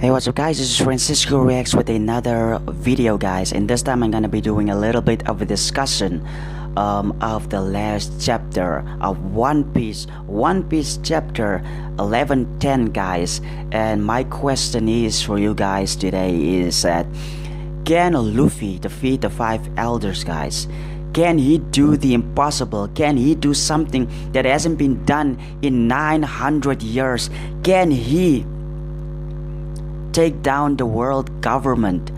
Hey, what's up guys, this is Francisco Reacts with another video guys, and this time I'm gonna be doing a little bit of a discussion of the last chapter of One Piece chapter 1110 guys. And my question is for you guys today is that, can Luffy defeat the 5 elders guys? Can he do the impossible? Can he do something that hasn't been done in 900 years? Can he take down the world government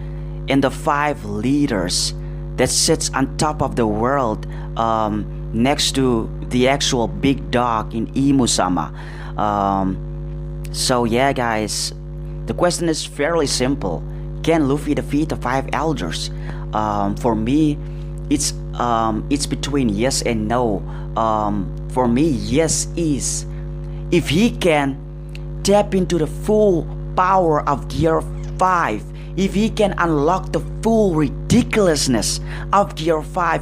and the 5 leaders that sits on top of the world, next to the actual big dog in Imusama? So yeah guys, the question is fairly simple. Can Luffy defeat the 5 elders? For me, it's between yes and no. For me, yes is if he can tap into the full power of Gear 5, if he can unlock the full ridiculousness of Gear 5.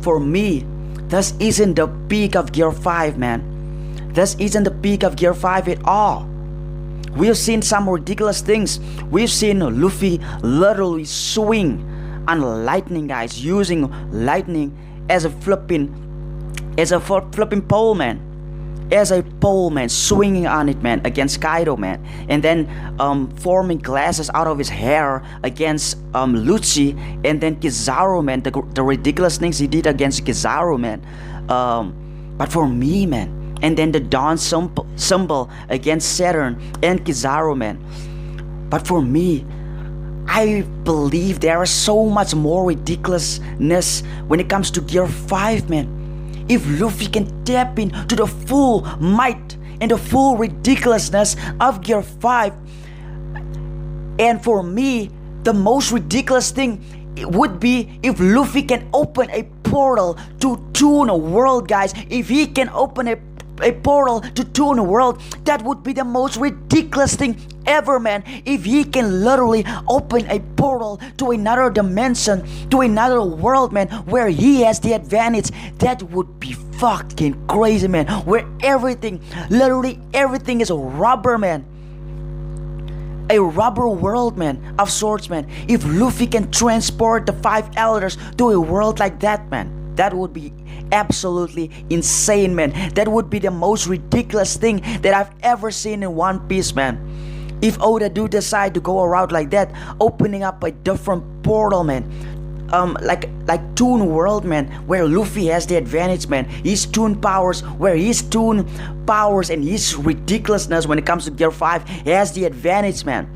For me, this isn't the peak of Gear 5, man. This isn't the peak of Gear 5 at all. We've seen some ridiculous things. We've seen Luffy literally swing on lightning guys, using lightning as a flipping pole, man. As a pole, man, swinging on it, man, against Kaido, man, and then forming glasses out of his hair against Lucci, and then Kizaru, man, the ridiculous things he did against Kizaru, man. But for me, man, and then the Dawn symbol against Saturn and Kizaru, man. But for me, I believe there is so much more ridiculousness when it comes to Gear 5, man. If Luffy can tap into the full might and the full ridiculousness of Gear 5. And for me, the most ridiculous thing would be if Luffy can open a portal to Toon World, guys. If he can open a portal to Toon World, that would be the most ridiculous thing ever, man. If he can literally open a portal to another dimension, to another world, man, where he has the advantage, that would be fucking crazy, man. Where everything, literally everything is a rubber, man. A rubber world, man, of sorts, man. If Luffy can transport the 5 elders to a world like that, man, that would be absolutely insane, man. That would be the most ridiculous thing that I've ever seen in One Piece, man. If Oda do decide to go around like that, opening up a different portal, man, like Toon World, man, where Luffy has the advantage, man. His Toon powers, where his Toon powers and his ridiculousness when it comes to Gear 5 has the advantage, man.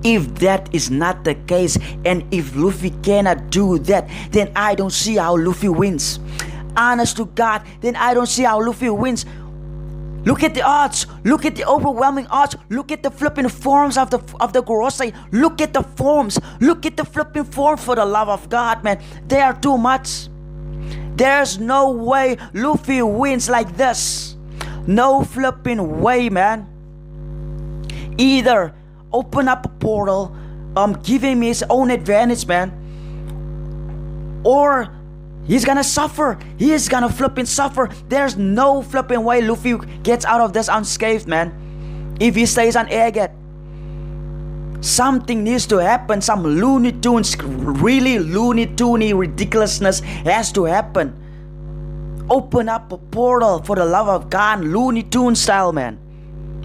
If that is not the case, and if Luffy cannot do that, then I don't see how Luffy wins. Honest to God, then I don't see how Luffy wins. Look at the odds. Look at the overwhelming odds. Look at the flipping forms of the Gorosei. Look at the forms. Look at the flipping forms, for the love of God, man. They are too much. There's no way Luffy wins like this. No flipping way, man. Either open up a portal, giving me his own advantage, man, or he's gonna suffer. He's gonna flipping suffer. There's no flipping way Luffy gets out of this unscathed, man, if he stays on Agate. Something needs to happen. Some Looney Tunes, really Looney Toony ridiculousness has to happen. Open up a portal, for the love of God, Looney Tune style, man.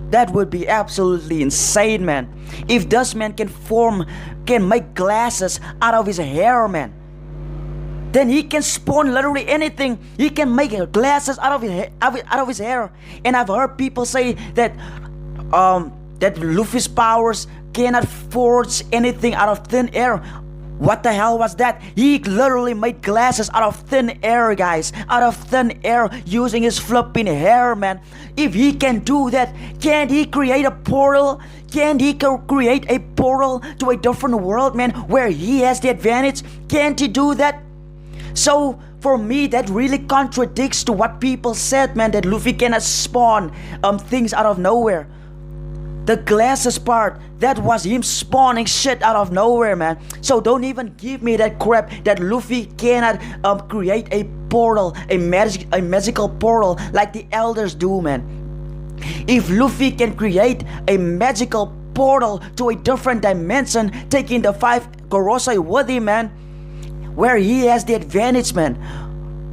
That would be absolutely insane, man. If this man can make glasses out of his hair, man, then he can spawn literally anything. He can make glasses out of his hair. And I've heard people say that that Luffy's powers cannot forge anything out of thin air. What the hell was that? He literally made glasses out of thin air, guys. Out of thin air, using his flipping hair, man. If he can do that, can't he create a portal? Can't he create a portal to a different world, man, where he has the advantage? Can't he do that? So for me, that really contradicts to what people said, man, that Luffy cannot spawn things out of nowhere. The glasses part, that was him spawning shit out of nowhere, man. So don't even give me that crap that Luffy cannot create a portal, a magical portal like the elders do, man. If Luffy can create a magical portal to a different dimension, taking the 5 Gorosei with him, man, where he has the advantage, man.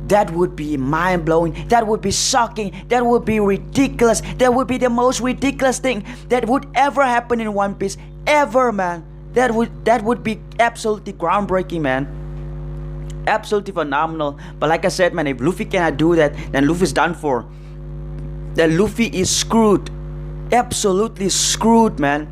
That would be mind-blowing. That would be shocking. That would be ridiculous. That would be the most ridiculous thing that would ever happen in One Piece. Ever, man. That would be absolutely groundbreaking, man. Absolutely phenomenal. But like I said, man, if Luffy cannot do that, then Luffy's done for. Then Luffy is screwed. Absolutely screwed, man.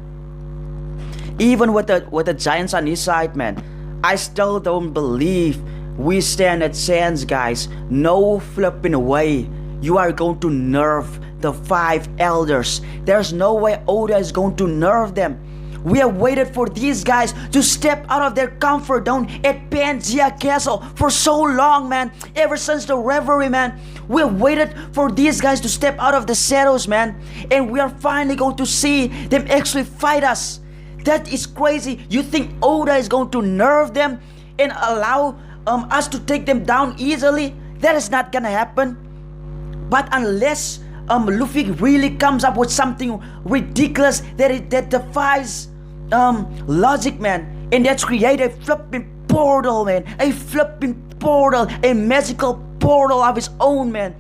Even with the giants on his side, man, I still don't believe we stand a chance, guys. No flipping way you are going to nerf the 5 elders. There's no way Oda is going to nerf them. We have waited for these guys to step out of their comfort zone at Pangea Castle for so long, man. Ever since the Reverie, man. We have waited for these guys to step out of the shadows, man. And we are finally going to see them actually fight us. That is crazy. You think Oda is going to nerf them and allow us to take them down easily? That is not gonna happen. But unless Luffy really comes up with something ridiculous that defies logic, man, and that's create a flipping portal, man, a flipping portal, a magical portal of his own, man,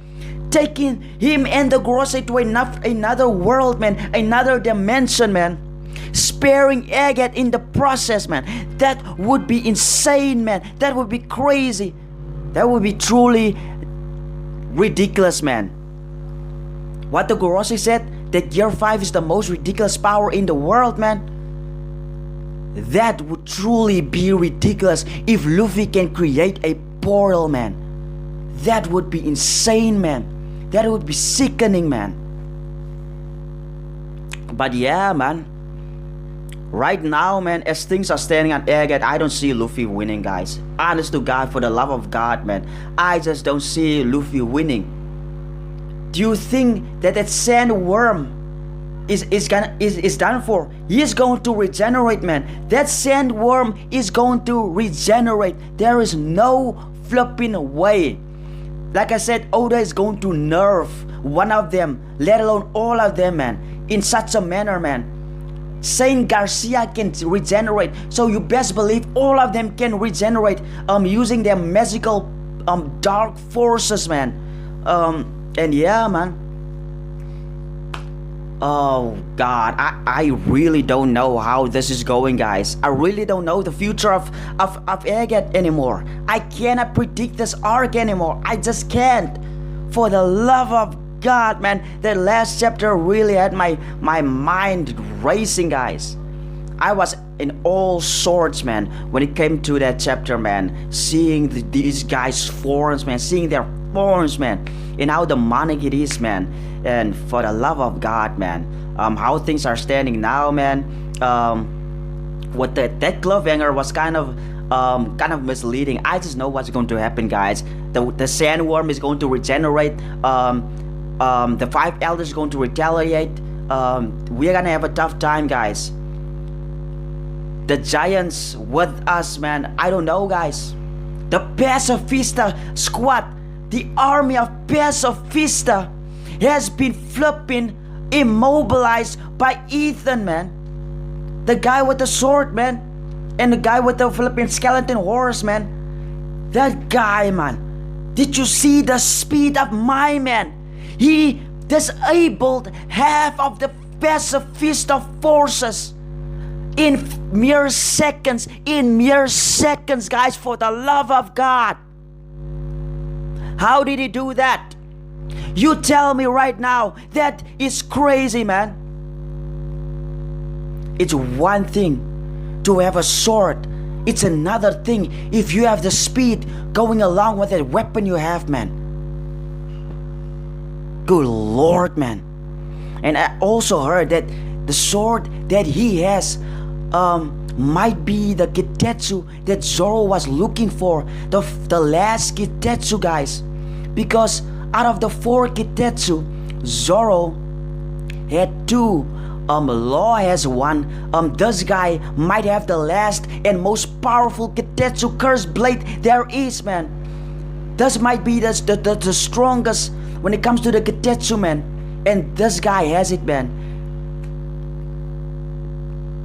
taking him and the Gorosei to another world, man, another dimension, man, sparing Agate in the process, man. That would be insane, man. That would be crazy. That would be truly ridiculous, man. What the Gorosei said, that Gear 5 is the most ridiculous power in the world, man. That would truly be ridiculous if Luffy can create a portal, man. That would be insane, man. That would be sickening, man. But yeah, man, right now, man, as things are standing on Agate, I don't see Luffy winning, guys. Honest to God, for the love of God, man, I just don't see Luffy winning. Do you think that sandworm is done for? He is going to regenerate, man. That sandworm is going to regenerate. There is no flipping way. Like I said, Oda is going to nerf one of them, let alone all of them, man, in such a manner, man. Saint Garcia can regenerate, so you best believe all of them can regenerate using their magical dark forces, man. And yeah, man. Oh God, I really don't know how this is going, guys. I really don't know the future of Agate anymore. I cannot predict this arc anymore. I just can't. For the love of God, man, that last chapter really had my mind racing, guys. I was in all sorts, man, when it came to that chapter, man. Seeing these guys' forms, man, seeing their forms, man, and how demonic it is, man. And for the love of God, man, how things are standing now, man. What that cliffhanger was kind of misleading. I just know what's going to happen, guys. The sandworm is going to regenerate. The 5 elders are going to retaliate. We're gonna have a tough time, guys. The giants with us, man, I don't know, guys. The Pacifista squad, the army of Pacifista, has been flipping immobilized by Ethan, man. The guy with the sword, man, and the guy with the flipping skeleton horse, man. That guy, man. Did you see the speed of my man? He disabled half of the Pacifista forces in mere seconds. In mere seconds, guys, for the love of God. How did he do that? You tell me right now. That is crazy, man. It's one thing to have a sword. It's another thing if you have the speed going along with that weapon you have, man. Good Lord, man. And I also heard that the sword that he has might be the Kitetsu that Zoro was looking for. The last Kitetsu, guys. Because out of the 4 Kitetsu, Zoro had 2. Law has 1. This guy might have the last and most powerful Kitetsu curse blade there is, man. This might be the strongest when it comes to the Kitetsu, man. And this guy has it, man.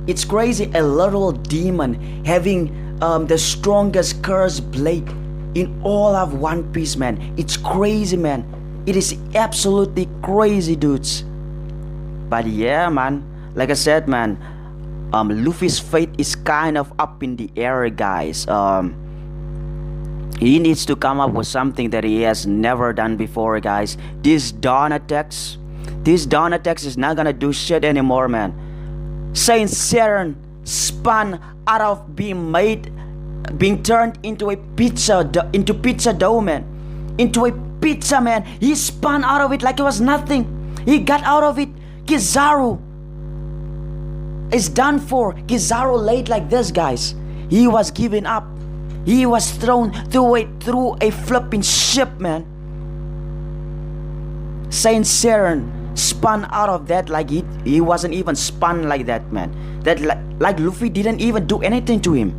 It's crazy, a literal demon having the strongest curse blade in all of One Piece, man. It's crazy, man. It is absolutely crazy, dudes. But yeah, man, like I said, man, Luffy's fate is kind of up in the air, guys. He needs to come up with something that he has never done before, guys. This dawn attacks is not gonna do shit anymore, man. Saint Seiron spun out of being turned into a pizza dough, man. Into a pizza, man. He spun out of it like it was nothing. He got out of it. Kizaru is done for. Kizaru laid like this, guys. He was giving up. He was thrown through a flipping ship, man. Saint Seiron spun out of that like he wasn't even spun like that, man. That like Luffy didn't even do anything to him.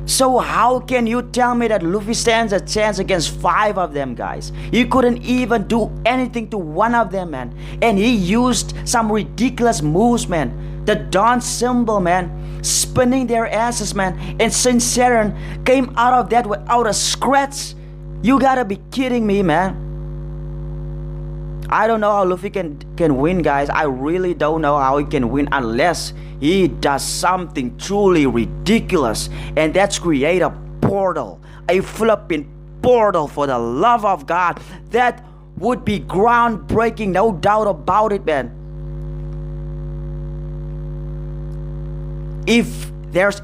So how can you tell me that Luffy stands a chance against 5 of them, guys? He couldn't even do anything to one of them, man. And he used some ridiculous moves, man. The Dawn symbol, man. Spinning their asses, man. And Saint Seiron came out of that without a scratch. You gotta be kidding me, man. I don't know how Luffy can win, guys. I really don't know how he can win unless he does something truly ridiculous, and that's create a portal, a flipping portal, for the love of God. That would be groundbreaking, no doubt about it, man. If there's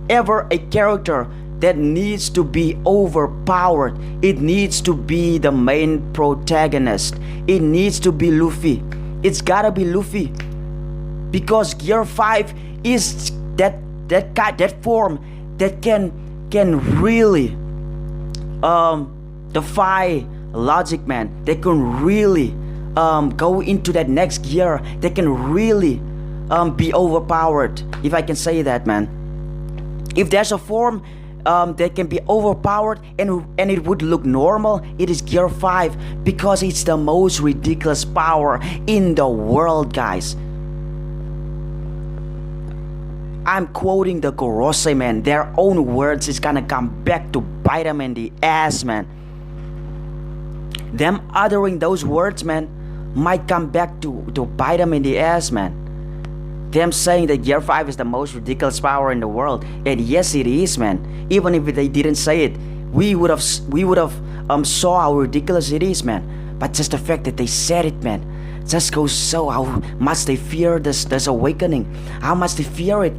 ever a character that needs to be overpowered, it needs to be the main protagonist. It needs to be Luffy. It's gotta be Luffy, because Gear 5 is that form that can really defy logic, man. They can really go into that next gear. They can really be overpowered, if I can say that, man. If there's a form that can be overpowered and it would look normal, it is Gear 5, because it's the most ridiculous power in the world, guys. I'm quoting the GOROSEI, man. Their own words is gonna come back to bite them in the ass, man. Them uttering those words, man, might come back to bite them in the ass, man. Them saying that Gear 5 is the most ridiculous power in the world, and yes, it is, man. Even if they didn't say it, we would have saw how ridiculous it is, man. But just the fact that they said it, man, just goes so how much they fear this awakening, how much they fear it.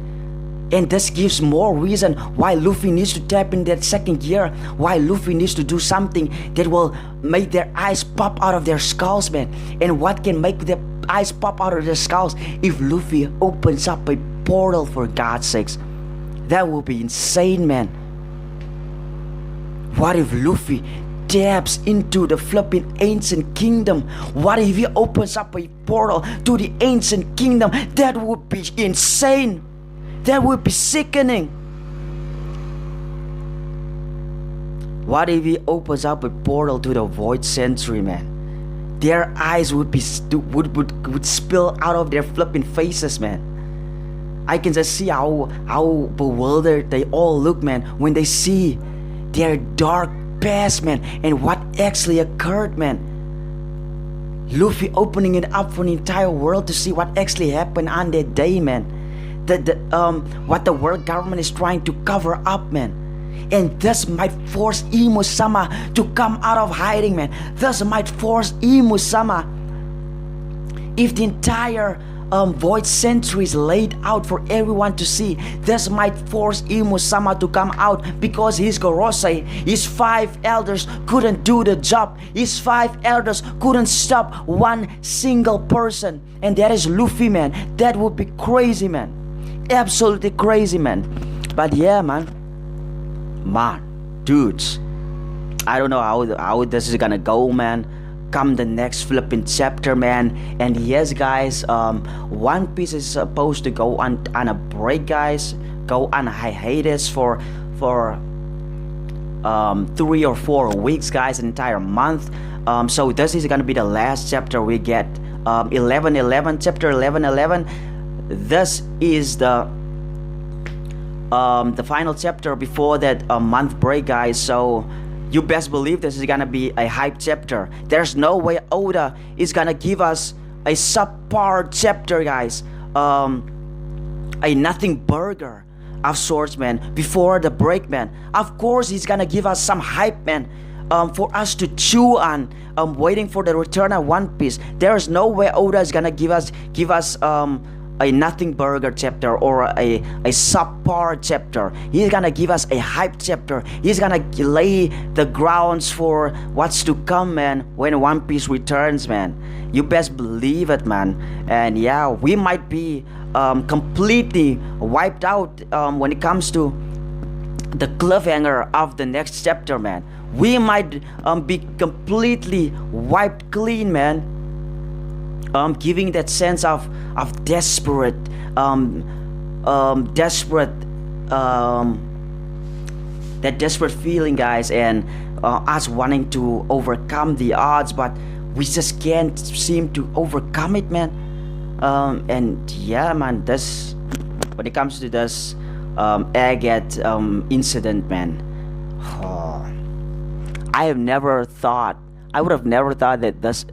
And this gives more reason why Luffy needs to tap in that second gear, why Luffy needs to do something that will make their eyes pop out of their skulls, man. And what can make their eyes pop out of their skulls? If Luffy opens up a portal, for God's sakes. That will be insane, man. What if Luffy taps into the flipping ancient kingdom? What if he opens up a portal to the ancient kingdom? That would be insane. That would be sickening. What if he opens up a portal to the Void Century, man? Their eyes would spill out of their flipping faces, man. I can just see how bewildered they all look, man, when they see their dark past, man, and what actually occurred, man. Luffy opening it up for the entire world to see what actually happened on that day, man. What the world government is trying to cover up, man. And this might force Imu-sama to come out of hiding, man. This might force Imu-sama. If the entire Void Century is laid out for everyone to see, this might force Imu-sama to come out, because his GOROSEI, his 5 elders couldn't do the job. His 5 elders couldn't stop one single person, and that is Luffy, man. That would be crazy, man. Absolutely crazy, man. But yeah, man, dudes, I don't know how this is gonna go, man, come the next flipping chapter, man. And yes, guys, One Piece is supposed to go on a break, guys, go on a hiatus for 3 or 4 weeks, guys, an entire month. So this is gonna be the last chapter we get. Chapter 1111. this is the final chapter before that month break, guys. So you best believe this is gonna be a hype chapter. There's no way Oda is gonna give us a subpar chapter, guys. A nothing burger of sorts, man, before the break, man. Of course he's gonna give us some hype, man, for us to chew on, waiting for the return of One Piece. There's no way Oda is gonna give us a nothing burger chapter or a subpar chapter. He's gonna give us a hype chapter. He's gonna lay the grounds for what's to come, man, when One Piece returns, man. You best believe it, man. And yeah, we might be completely wiped out when it comes to the cliffhanger of the next chapter, man. We might be completely wiped clean, man. Giving that sense of desperate, that desperate feeling, guys, and us wanting to overcome the odds, but we just can't seem to overcome it, man. And yeah, man, this, when it comes to this agate incident, man, I would have never thought that this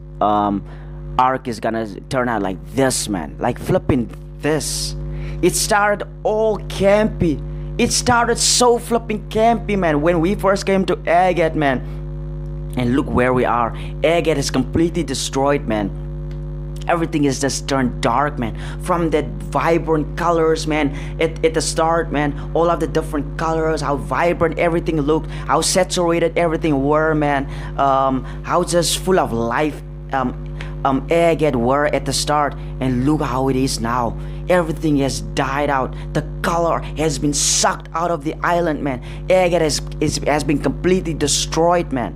arc is gonna turn out like this, man. Like flipping this. It started all campy. It started so flipping campy, man, when we first came to Agate, man. And look where we are. Agate is completely destroyed, man. Everything is just turned dark, man. From that vibrant colors, man, at the start, man, all of the different colors, how vibrant everything looked, how saturated everything were, man, how just full of life Agate were at the start, and look how it is now. Everything has died out. The color has been sucked out of the island, man. Agate has been completely destroyed, man.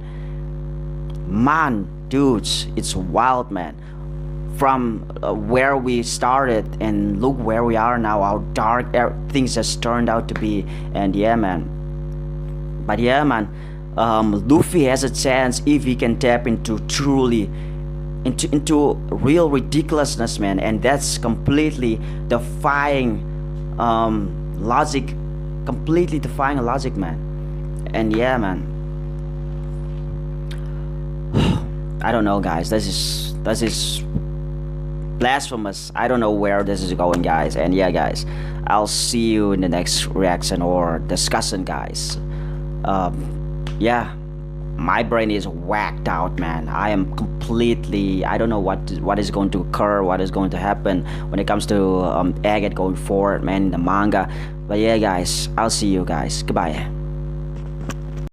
Man, dudes, it's wild, man. From where we started and look where we are now, how dark things just turned out to be. And yeah, man. But yeah, man, Luffy has a chance if he can tap into into real ridiculousness, man, and that's completely defying logic, man. And yeah, man, I don't know, guys, this is blasphemous. I don't know where this is going, guys. And yeah, guys, I'll see you in the next reaction or discussion, guys. Yeah, my brain is whacked out, man. I am completely, I don't know what is going to occur, what is going to happen when it comes to Agate going forward, man, in the manga. But yeah, guys, I'll see you guys. Goodbye.